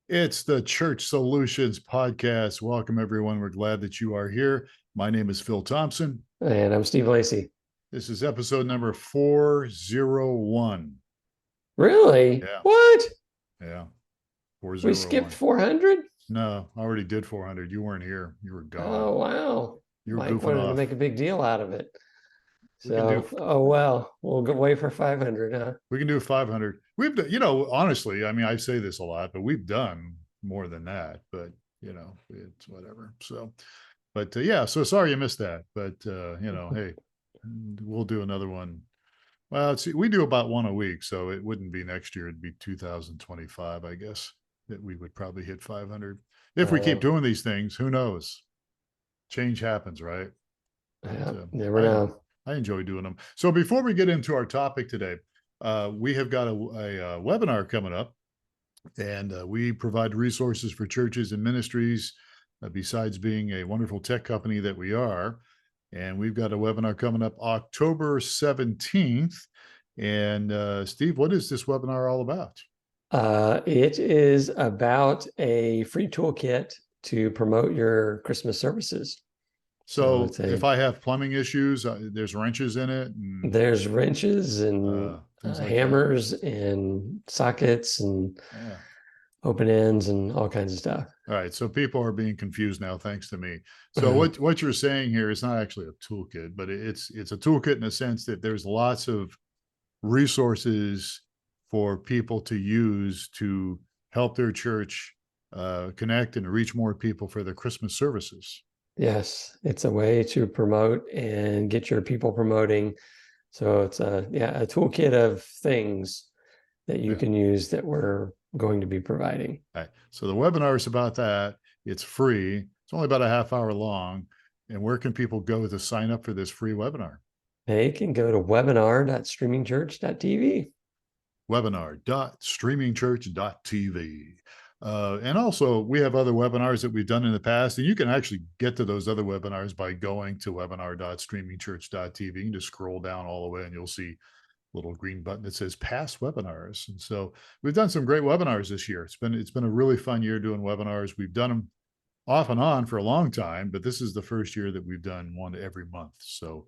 It's the Church Solutions Podcast. Welcome, everyone. We're glad that you are here. My name is Phil Thompson. And I'm Steve Lacy. This is episode number 401. Really? Yeah, What? yeah, We skipped 401. 400? No, I already did 400. You weren't here. You were gone. Oh, wow. You were Mike goofing wanted to off. make a big deal out of it. We can do So, oh, well, we'll go wait for 500, huh? we can do 500. We've done, honestly, I mean, I say this a lot, but we've done more than that. But it's whatever. So, but yeah. So sorry you missed that. But hey, we'll do another one. Well, we do about one a week, so it wouldn't be next year. It'd be 2025, I guess, that we would probably hit 500. If we keep Uh, doing these things, who knows? Change happens, right? But yeah, never know. I enjoy doing them. So before we get into our topic today, we have got a webinar coming up, and we provide resources for churches and ministries, besides being a wonderful tech company that we are. And we've got a webinar coming up October 17th. And Steve, what is this webinar all about? It is about a free toolkit to promote your Christmas services. So So if I have plumbing issues, there's wrenches in it and there's wrenches and things like that. hammers and sockets and Yeah. open ends and all kinds of stuff. All right. So people are being confused now, thanks to me. So what you're saying here is not actually a toolkit, but it's a toolkit in the sense that there's lots of resources for people to use to help their church connect and reach more people for their Christmas services. Yes, it's a way to promote and get your people promoting. So it's a toolkit of things that you Yeah. can use that we're going to be providing. All right. So the webinar is about that. It's free. It's only about a half hour long. And where can people go to sign up for this free webinar? They can go to webinar.streamingchurch.tv. Webinar.streamingchurch.tv. And also, we have other webinars that we've done in the past, and you can actually get to those other webinars by going to webinar.streamingchurch.tv. You can just scroll down all the way, and you'll see a little green button that says past webinars. And so we've done some great webinars this year. It's been a really fun year doing webinars. We've done them off and on for a long time, but this is the first year that we've done one every month. So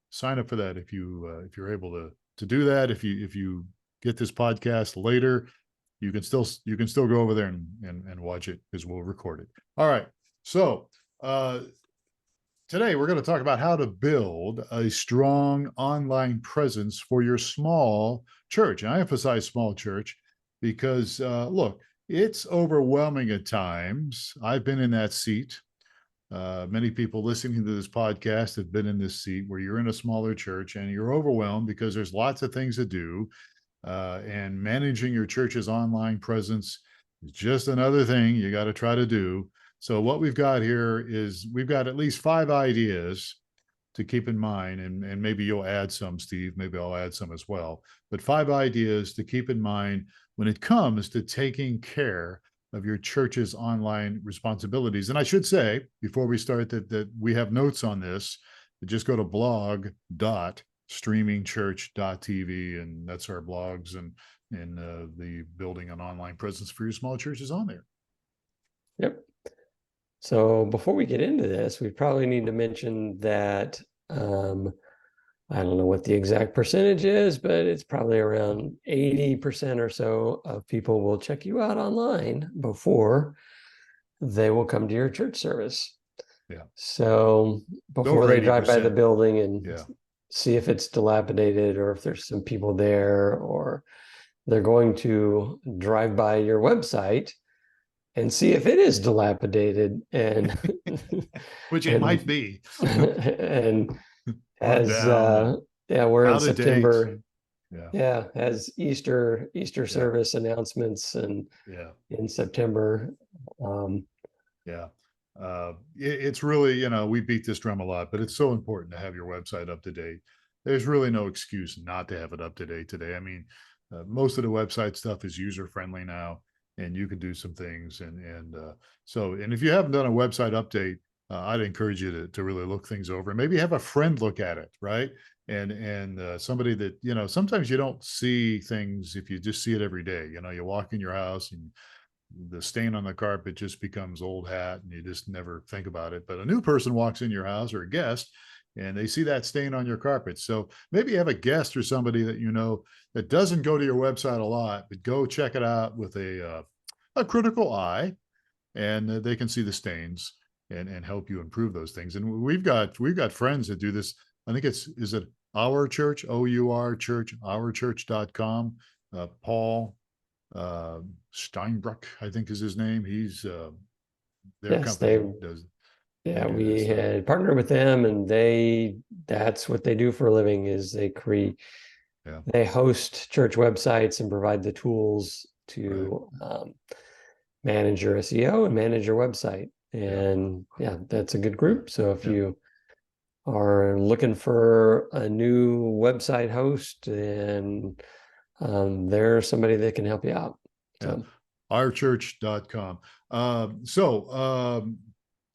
sign up for that if you're able to do that. If you get this podcast later, you can still go over there and watch it because we'll record it. All right. So today we're going to talk about how to build a strong online presence for your small church. And I emphasize small church because look, it's overwhelming at times. I've been in that seat. Many people listening to this podcast have been in this seat where you're in a smaller church and you're overwhelmed because there's lots of things to do. And managing your church's online presence is just another thing you got to try to do. So what we've got here is we've got at least 5 ideas to keep in mind, and maybe you'll add some, Steve. Maybe I'll add some as well. But 5 ideas to keep in mind when it comes to taking care of your church's online responsibilities. And I should say before we start that we have notes on this. Just go to blog.streamingchurch.tv, and that's our blogs and the building an online presence for your small churches on there. Yep. So before we get into this, we probably need to mention that I don't know what the exact percentage is, but it's probably around 80% or so of people will check you out online before they will come to your church service. Yeah. So before they drive by the building and yeah. see if it's dilapidated or if there's some people there, or they're going to drive by your website and see if it is dilapidated, and which it might be. And as we're in September. As Easter service announcements and in September. It's really, we beat this drum a lot, but it's so important to have your website up to date. There's really no excuse not to have it up to date today. I mean, most of the website stuff is user friendly now, and you can do some things. And if you haven't done a website update, I'd encourage you to really look things over and maybe have a friend look at it, right? And somebody that, sometimes you don't see things if you just see it every day. You walk in your house and the stain on the carpet just becomes old hat and you just never think about it. But a new person walks in your house, or a guest, and they see that stain on your carpet. So maybe you have a guest or somebody that you know that doesn't go to your website a lot, but go check it out with a critical eye, and they can see the stains and help you improve those things. And we've got friends that do this. I think is it Our Church, OUR Church, ourchurch.com. Paul Steinbruck, I think is his name. He's their Yes, company does. They yeah, do this we stuff. had partnered with them, and that's what they do for a living is Yeah, they host church websites and provide the tools right. to manage your SEO and manage your website. Yeah, And yeah, that's a good group. So if yeah, you are looking for a new website host, and there's somebody that can help you out. yeah. So Ourchurch.com. So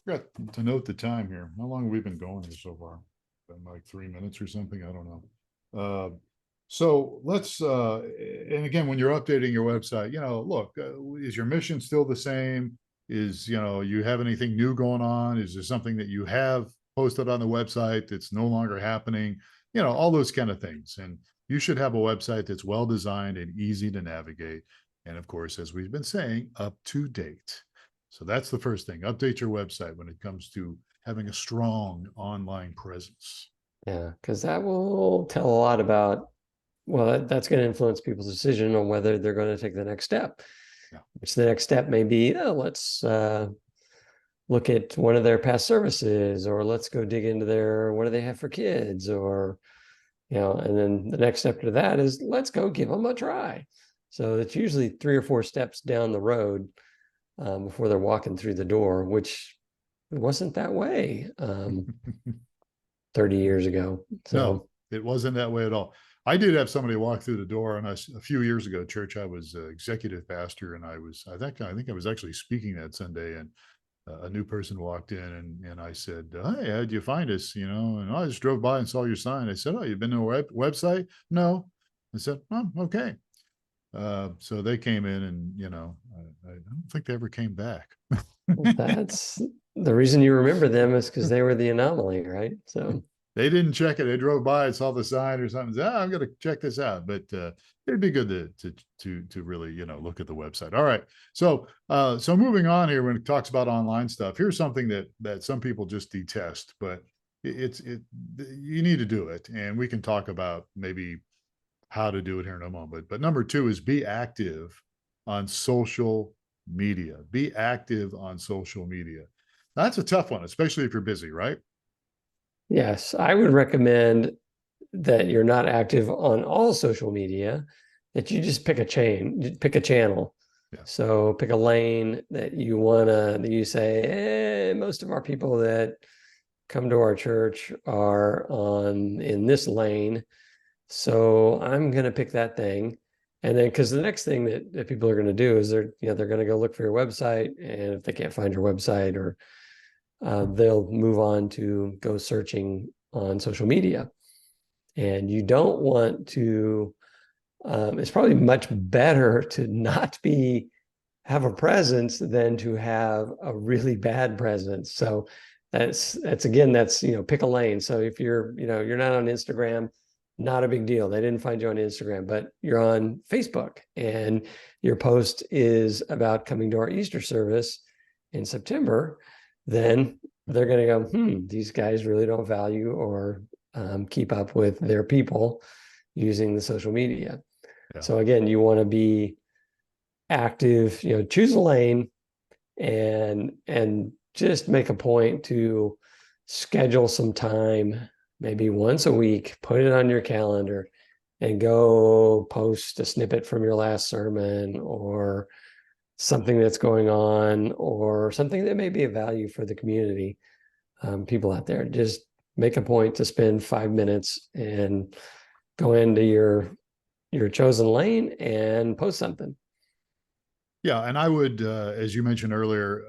forgot to note the time here. How long have we been going so far? Been like 3 minutes or something. I don't know. So let's and again, when you're updating your website, look, is your mission still the same? Is you have anything new going on? Is there something that you have posted on the website that's no longer happening? All those kind of things. And you should have a website that's well designed and easy to navigate. And of course, as we've been saying, up to date. So that's the first thing. Update your website when it comes to having a strong online presence. yeah, because that will tell a lot about, well, that's going to influence people's decision on whether they're going to take the next step. Yeah. Which the next step may be, oh, let's look at one of their past services, or let's go dig into what do they have for kids, or and then the next step to that is let's go give them a try. So it's usually 3 or 4 steps down the road before they're walking through the door, which wasn't that way 30 years ago. No, So it wasn't that way at all. I did have somebody walk through the door, and a few years ago, church, I was executive pastor, and I think I was actually speaking that Sunday, and a new person walked in, and I said, "Hey, how'd you find us?" And I just drove by and saw your sign. I said, "Oh, you've been to a website?" No. I said, "Oh, okay." So they came in, and I don't think they ever came back. that's the reason you remember them, is because they were the anomaly, right? So They didn't check it. They drove by and saw the sign or something. Said, I'm going to check this out. But it'd be good to really look at the website. All right. So moving on here, when it talks about online stuff, here's something that some people just detest, but you need to do it, and we can talk about maybe how to do it here in a moment. But number 2 is be active on social media. Be active on social media. That's a tough one, especially if you're busy, right? yes, I would recommend that you're not active on all social media, that you just pick a channel. Yeah. So pick a lane that you say, most of our people that come to our church are in this lane. So I'm going to pick that thing. And then, because the next thing that people are going to do is they're going to go look for your website. And if they can't find your website, or they'll move on to go searching on social media. And you don't want to, it's probably much better to not have a presence than to have a really bad presence. So that's again, pick a lane. So if you're not on Instagram, not a big deal. They didn't find you on Instagram, but you're on Facebook and your post is about coming to our Easter service in September, then they're going to go, these guys really don't value or keep up with their people using the social media. Yeah. So again, you want to be active, choose a lane, and just make a point to schedule some time, maybe once a week, put it on your calendar and go post a snippet from your last sermon, or something that's going on, or something that may be of value for the community, people out there. Just make a point to spend 5 minutes and go into your chosen lane and post something. Yeah, and I would, as you mentioned earlier,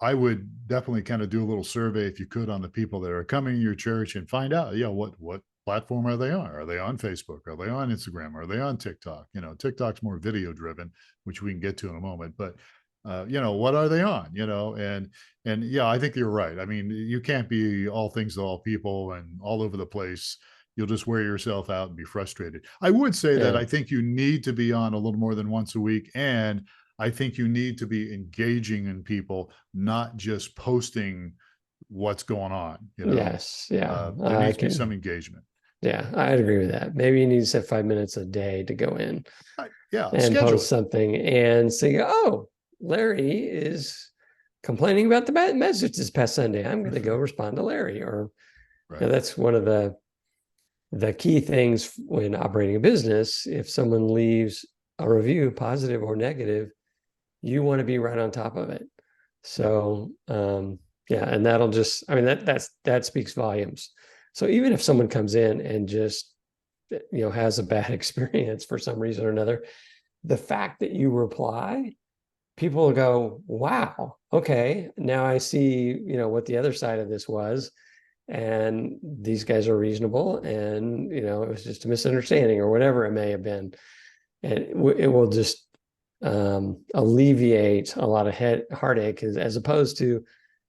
I would definitely kind of do a little survey if you could on the people that are coming to your church and find out, what platform are they on? Are they on Facebook? Are they on Instagram? Are they on TikTok? TikTok's more video driven, which we can get to in a moment. But what are they on? And yeah, I think you're right. I mean, you can't be all things to all people and all over the place. You'll just wear yourself out and be frustrated. I would say that Yeah. I think you need to be on a little more than once a week, and I think you need to be engaging in people, not just posting what's going on. Yes. Yeah. There I needs to be can. some engagement. Yeah, I'd agree with that. Maybe you need to set 5 minutes a day to go in Yeah, and schedule post it. something and say, oh, Larry is complaining about the message this past Sunday. I'm going to go respond to Larry. Or Right. that's one of the key things when operating a business. If someone leaves a review, positive or negative, you want to be right on top of it. Yep. So yeah, and that'll just, I mean, that speaks volumes. So even if someone comes in and just has a bad experience for some reason or another, the fact that you reply, people will go, wow, okay, now I see what the other side of this was, and these guys are reasonable, and it was just a misunderstanding or whatever it may have been, and it will just alleviate a lot of heartache, as opposed to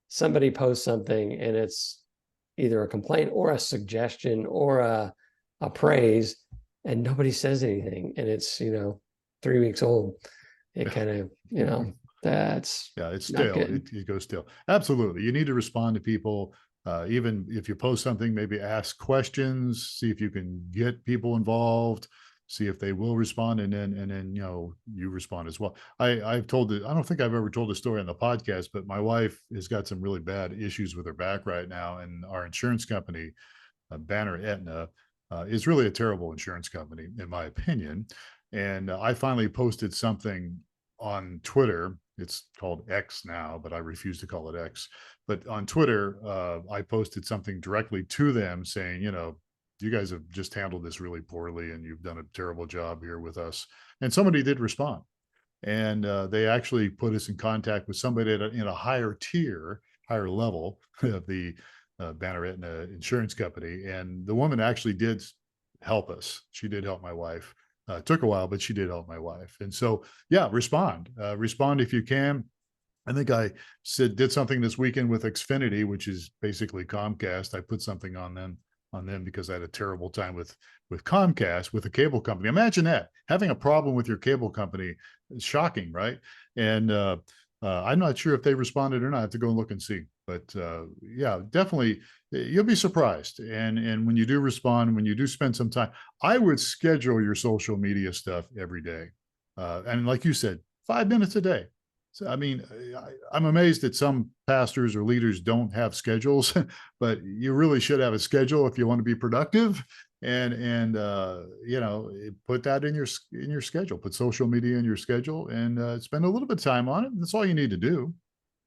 somebody posts something and it's either a complaint or a suggestion or a praise, and nobody says anything, and it's 3 weeks old. It kind of that's Yeah, it's not stale. good. It goes stale. Absolutely. You need to respond to people. Even if you post something, maybe ask questions, see if you can get people involved, see if they will respond, and then you respond as well. I've told it. I don't think I've ever told a story on the podcast, but my wife has got some really bad issues with her back right now, and our insurance company, Banner Aetna, is really a terrible insurance company, in my opinion. And I finally posted something on Twitter. It's called X now, but I refuse to call it X. But on Twitter, I posted something directly to them saying, you guys have just handled this really poorly and you've done a terrible job here with us. And somebody did respond. And they actually put us in contact with somebody in a higher tier, higher level of the Banner Aetna insurance company. And the woman actually did help us. She did help my wife. It took a while, but she did help my wife. And so, yeah, respond if you can. I think I did something this weekend with Xfinity, which is basically Comcast. I put something on them because I had a terrible time with Comcast, with a cable company. Imagine that, having a problem with your cable company. It's shocking, right? And I'm not sure if they responded or not. I have to go and look and see. But yeah, definitely, you'll be surprised. And when you do respond, when you do spend some time, I would schedule your social media stuff every day. And like you said, 5 minutes a day. So, I mean, I'm amazed that some pastors or leaders don't have schedules, but you really should have a schedule if you want to be productive. And put that in your schedule. Put social media in your schedule and spend a little bit of time on it. That's all you need to do.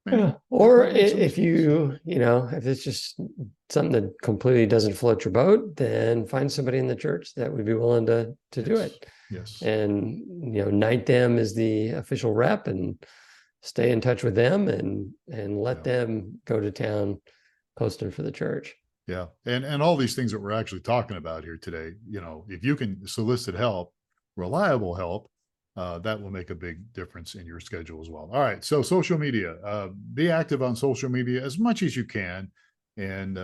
Yeah. Man, Or that makes some if sense. if it's just something that completely doesn't float your boat, then find somebody in the church that would be willing to do Yes, it, yes, and knight them as the official rep, and stay in touch with them, and let yeah. them go to town posting for the church. Yeah. And all these things that we're actually talking about here today, if you can solicit help, reliable help, that will make a big difference in your schedule as well. All right. So social media, be active on social media as much as you can, and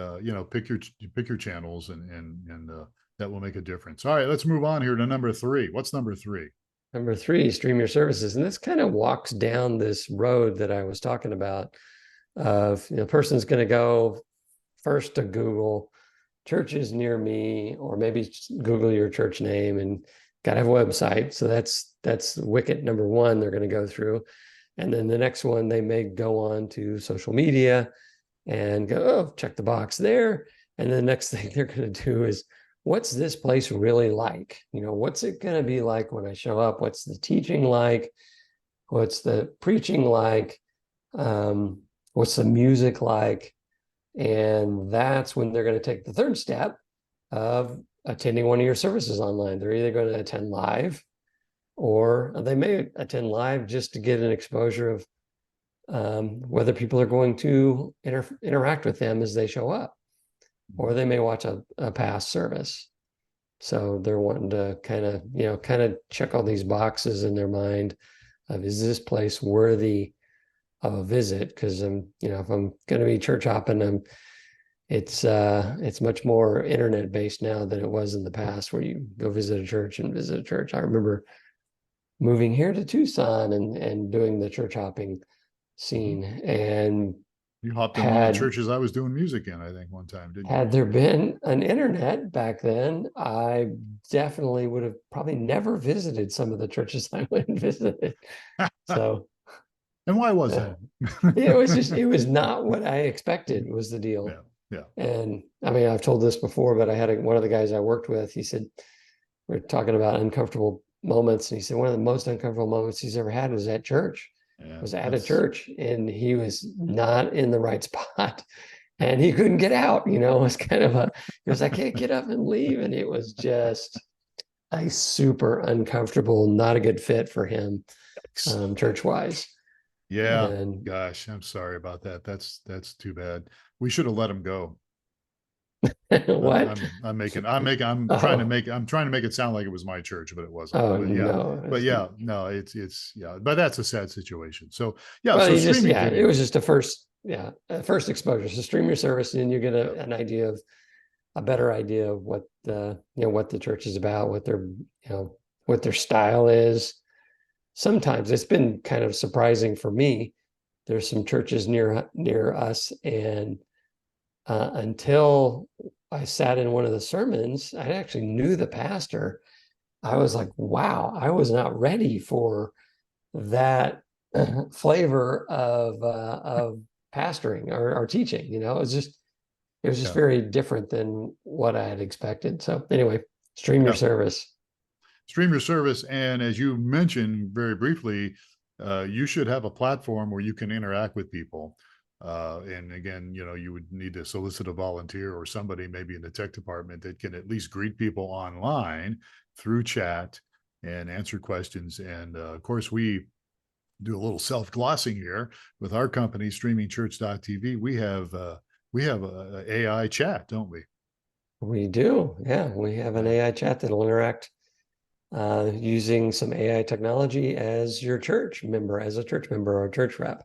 pick your channels, and that will make a difference. All right, let's move on here to number 3. What's number 3? Number 3, stream your services. And this kind of walks down this road that I was talking about of, person's going to go first to Google churches near me, or maybe Google your church name, and got to have a website. So that's wicket number 1 they're going to go through. And then the next one, they may go on to social media and go, oh, check the box there. And then the next thing they're going to do is, what's this place really like? What's it going to be like when I show up? What's the teaching like? What's the preaching like? What's the music like? And that's when they're going to take the third step of attending one of your services online. They're either going to attend live, or they may attend live just to get an exposure of whether people are going to interact with them as they show up. or they may watch a past service. So they're wanting to kind of check all these boxes in their mind of, is this place worthy of a visit? Because if I'm going to be church hopping, it's much more internet based now than it was in the past, where you go visit a church and visit a church. I remember moving here to Tucson and doing the church hopping scene, and You hopped in one of the had churches I was doing music in, I think, one time, didn't had there been an internet back then, I definitely would have probably never visited some of the churches I went and visited. you? So And why was uh, that? it was not what I expected was the deal. Yeah, yeah. And I mean, I've told this before, but I had one of the guys I worked with, he said, we're talking about uncomfortable moments. And he said, one of the most uncomfortable moments he's ever had was at church, Yeah, was at a that's church, and he was not in the right spot and he couldn't get out. It was kind of he was, I can't get up and leave. And it was just a super uncomfortable, not a good fit for him, church wise. yeah. And Gosh, I'm sorry about that. That's too bad. We should have let him go. I'm what? I'm I'm making I'm making Oh, I'm trying to make it sound like it was my church, but it wasn't. oh But yeah, no. but yeah, no, it's yeah, but that's a sad situation. So yeah, Well, so you just, streaming yeah, it was video. just a first exposure. So stream your service and you get Yeah, an idea of a better idea of what the church is about, what their style is. Sometimes it's been kind of surprising for me. There's some churches near us, and until I sat in one of the sermons, I actually knew the pastor. I was like, wow, I was not ready for that flavor of pastoring or teaching. It was just yeah, very different than what I had expected. So anyway, stream your yeah. service. Stream your service, and as you mentioned very briefly, you should have a platform where you can interact with people. And again, you would need to solicit a volunteer or somebody maybe in the tech department that can at least greet people online through chat and answer questions. And of course, we do a little self-glossing here with our company, streamingchurch.tv. We have a AI chat, don't we? We do. Yeah. We have an Yeah. AI chat that'll interact using some AI technology as your church member, as a church member or church rep.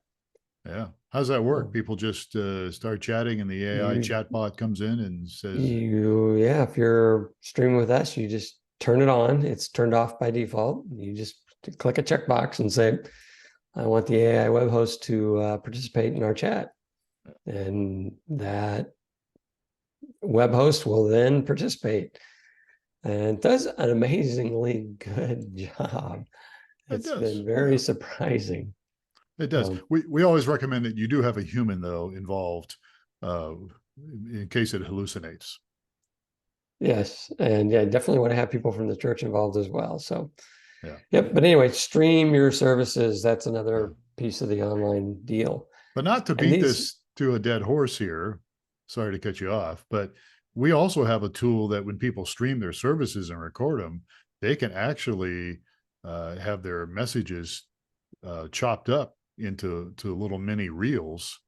Yeah. How's that work? So People just start chatting and the AI you, chatbot comes in and says, yeah, if you're streaming with us, you just turn it on. It's turned off by default. You just click a checkbox and say, I want the AI web host to participate in our chat. And that web host will then participate and does an amazingly good job. it It's does. been very Yeah, surprising. it does. So, We always recommend that you do have a human, though, involved uh, in case it hallucinates. yes. And yeah, definitely want to have people from the church involved as well. So, Yeah. yep. But anyway, stream your services. That's Yeah. another piece of the online deal. But not to And beat these, this to a dead horse here. Sorry to cut you off, but we also have a tool that when people stream their services and record them, they can actually have their messages chopped up into little mini reels.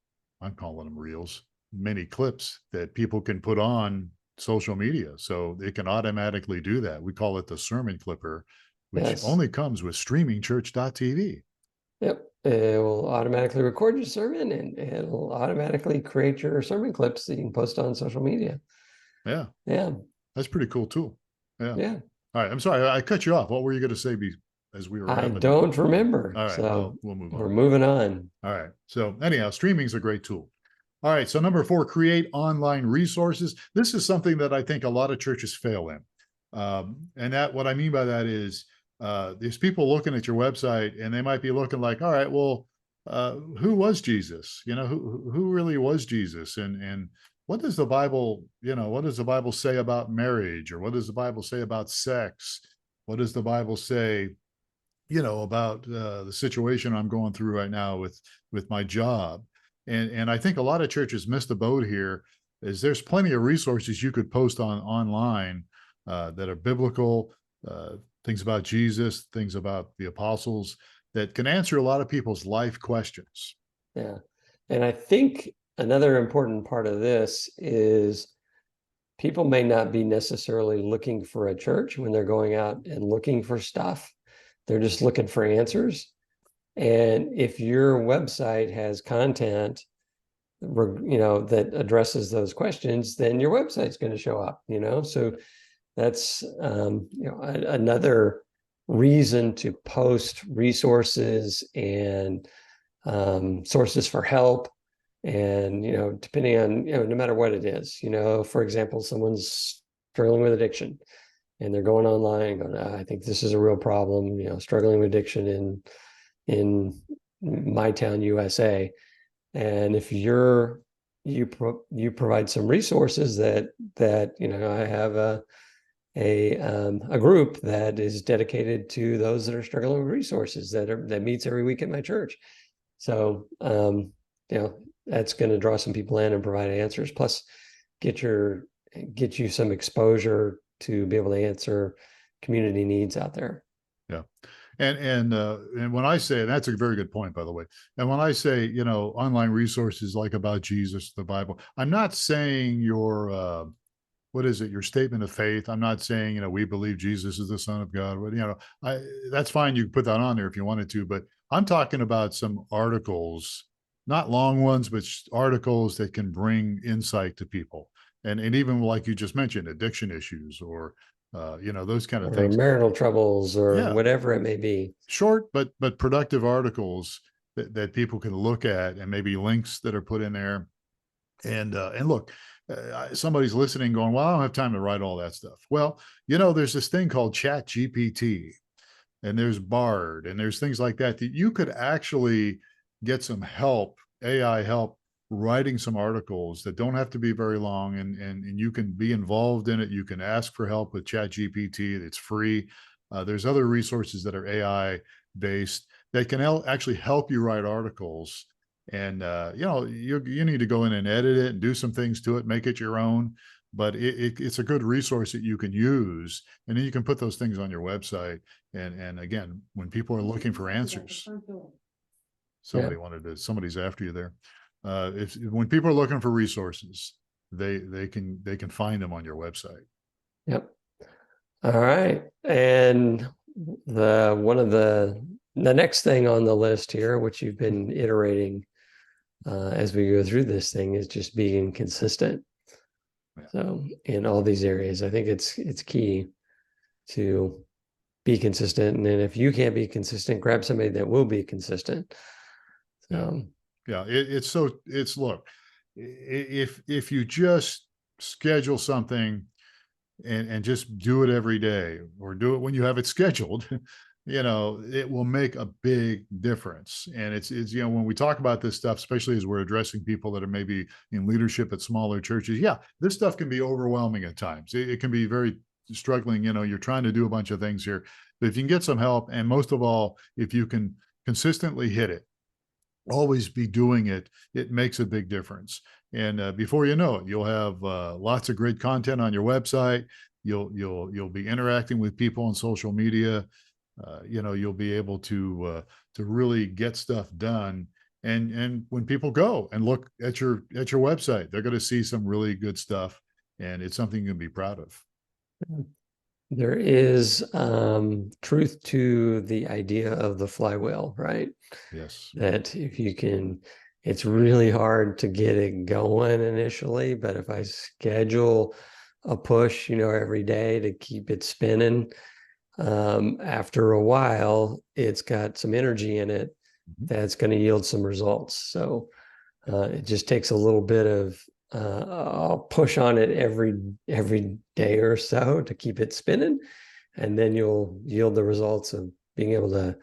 I'm calling them reels, mini clips that people can put on social media. So it can automatically do that. We call it the sermon clipper, which yes. only comes with streamingchurch.tv. Yep. It will automatically record your sermon and it'll automatically create your sermon clips that you can post on social media. Yeah, Yeah. that's pretty cool tool. Yeah. Yeah. All right. I'm sorry. I cut you off. What were you going to say as we were I wrapping? don't remember. All right. So We'll move we're on. moving on. All right. So anyhow, streaming is a great tool. All right. So number 4, create online resources. This is something that I think a lot of churches fail in. And that what I mean by that is there's people looking at your website and they might be looking like, all right, well, who was Jesus? Who really was Jesus? And what does the Bible, what does the Bible say about marriage? Or what does the Bible say about sex? What does the Bible say, about the situation I'm going through right now with my job? And I think a lot of churches miss the boat here. Is there's plenty of resources you could post online that are biblical, things about Jesus, things about the apostles that can answer a lot of people's life questions. Yeah. And I think another important part of this is people may not be necessarily looking for a church when they're going out and looking for stuff. They're just looking for answers. And if your website has content, that addresses those questions, then your website's going to show up, So that's, another reason to post resources and sources for help. And, depending on, no matter what it is, for example, someone's struggling with addiction and they're going online and going, I think this is a real problem, struggling with addiction in my town, USA. And if you provide some resources that I have a group that is dedicated to those that are struggling with resources that meets every week at my church. So that's going to draw some people in and provide answers. Plus, get you some exposure to be able to answer community needs out there. Yeah. And when I say, and that's a very good point, by the way. And when I say, online resources like about Jesus, the Bible, I'm not saying your what is it, your statement of faith. I'm not saying, we believe Jesus is the Son of God. But that's fine. You can put that on there if you wanted to. But I'm talking about some articles, not long ones, but articles that can bring insight to people. And even like you just mentioned, addiction issues or those kind of things, marital troubles or whatever it may be. Short but productive articles that people can look at, and maybe links that are put in there. And look, somebody's listening going, well, I don't have time to write all that stuff. Well, there's this thing called Chat GPT, and there's Bard, and there's things like that you could actually get some help, AI help, writing some articles that don't have to be very long, and you can be involved in it. You can ask for help with Chat GPT. It's free. There's other resources that are AI based that can actually help you write articles. And you need to go in and edit it and do some things to it, make it your own. But it's a good resource that you can use, and then you can put those things on your website. And again, when people are looking for answers, somebody's after you there. When people are looking for resources, they can find them on your website. Yep. All right. And the next thing on the list here, which you've been iterating as we go through this thing, is just being consistent. Yeah. So in all these areas, I think it's key to be consistent. And then if you can't be consistent, grab somebody that will be consistent. Yeah, look, if you just schedule something and just do it every day, or do it when you have it scheduled, it will make a big difference. And it's when we talk about this stuff, especially as we're addressing people that are maybe in leadership at smaller churches, this stuff can be overwhelming at times. It can be very struggling. You're trying to do a bunch of things here, but if you can get some help, and most of all, if you can consistently hit it, always be doing it, it makes a big difference. And before you know it, you'll have lots of great content on your website. You'll be interacting with people on social media. You'll be able to really get stuff done. And when people go and look at your website, they're going to see some really good stuff, and it's something you can be proud of. There is truth to the idea of the flywheel, right? Yes. That if you can, it's really hard to get it going initially, but if I schedule a push, every day to keep it spinning, after a while, it's got some energy in it that's going to yield some results. So it just takes a little bit of I'll push on it every day or so to keep it spinning, and then you'll yield the results of being able to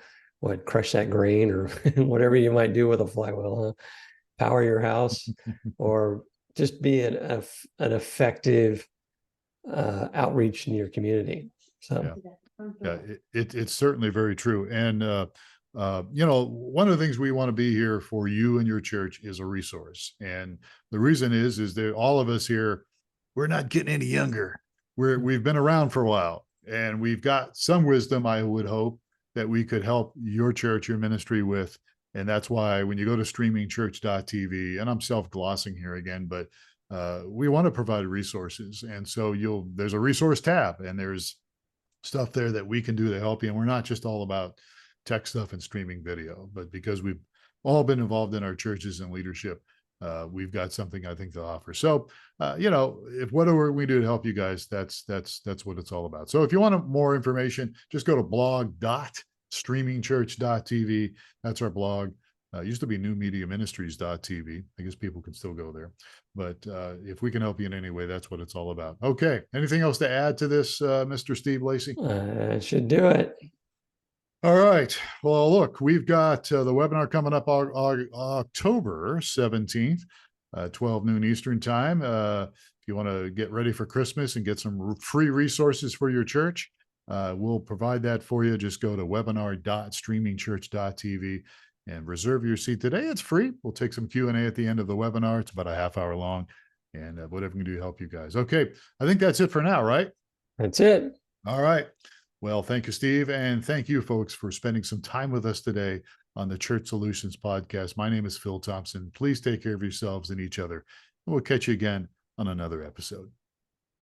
crush that grain or whatever you might do with a flywheel, power your house, or just be an effective outreach in your community. So it's certainly very true. And one of the things we want to be here for you and your church is a resource. And the reason is that all of us here, we're not getting any younger. We've been around for a while, and we've got some wisdom, I would hope, that we could help your church, your ministry with. And that's why when you go to streamingchurch.tv, and I'm self-glossing here again, but we want to provide resources. And so there's a resource tab, and there's stuff there that we can do to help you. And we're not just all about tech stuff and streaming video, but because we've all been involved in our churches and leadership, we've got something I think to offer. So, if whatever we do to help you guys, that's what it's all about. So if you want more information, just go to blog.streamingchurch.tv. That's our blog. Used to be newmediaministries.tv. I guess people can still go there. But if we can help you in any way, that's what it's all about. Okay. Anything else to add to this, Mr. Steve Lacy? Should do it. All right. Well, look, we've got the webinar coming up October 17th, 12 noon Eastern time. If you want to get ready for Christmas and get some free resources for your church, we'll provide that for you. Just go to webinar.streamingchurch.tv and reserve your seat today. It's free. We'll take some Q&A at the end of the webinar. It's about a half hour long, and whatever we can do to help you guys. Okay. I think that's it for now, right? That's it. All right. Well, thank you, Steve. And thank you, folks, for spending some time with us today on the Church Solutions Podcast. My name is Phil Thompson. Please take care of yourselves and each other. And we'll catch you again on another episode.